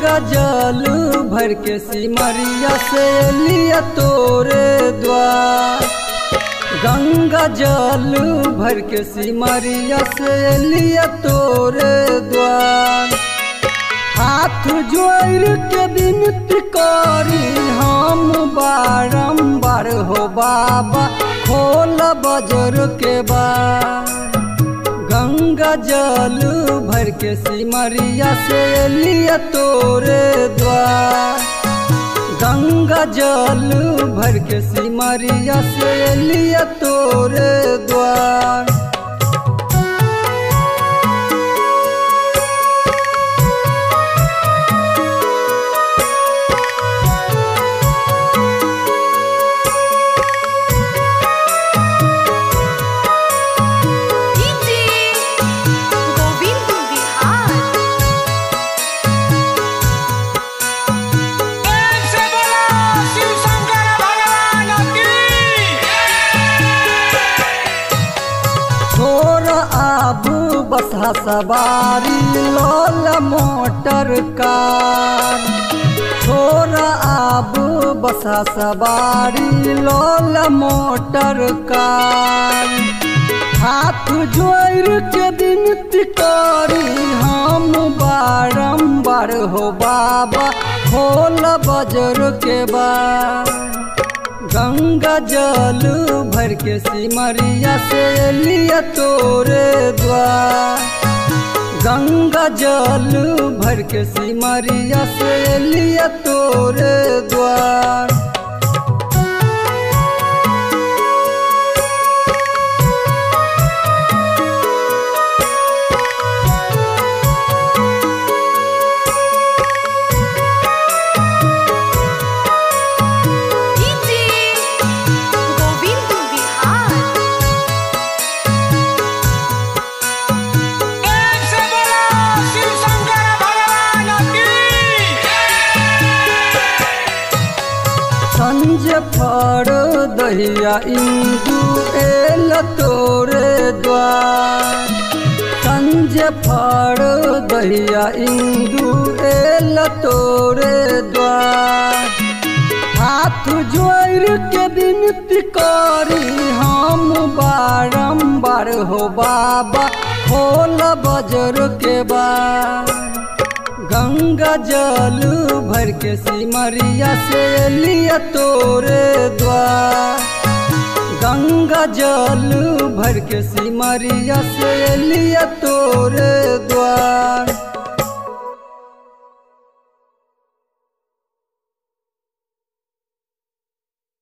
गंगा जल भर के सिमरिया से लिया तोरे द्वार। गंगा जल भर के सिमरिया से लिया तोरे द्वार। हाथ जोड़ के विनती करी हम बारंबार हो बाबा खोल बजर के बार। गंगा जल भर के सिमरिया से लिया तोरे द्वार। गंगा जल भर के सिमरिया से लिया तोरे द्वार। बसा सवारी लोल मोटर कार। छोरा आब बसा सवारी लोल मोटर कार। हाथ जोड़ के विनती करी हम बारंबार हो बाबा खोल बजर के बार। गंगा जल भर के सिमरिया से लिया तोरे द्वार। गंगा जल भर के सिमरिया से लिया तोरे द्वार। संजय फर दहिया इंदु एल तोरे द्वार। संजय फर दहिया इंदु एल तोरे द्वार। हाथ जोड़ के विनती करी हम बारंबार हो बाबा खोल बजर के बार। गंगा जल भर के सिमरिया से लिया तोरे द्वार। गंगा जल भर के सिमरिया से लिया तोरे द्वार।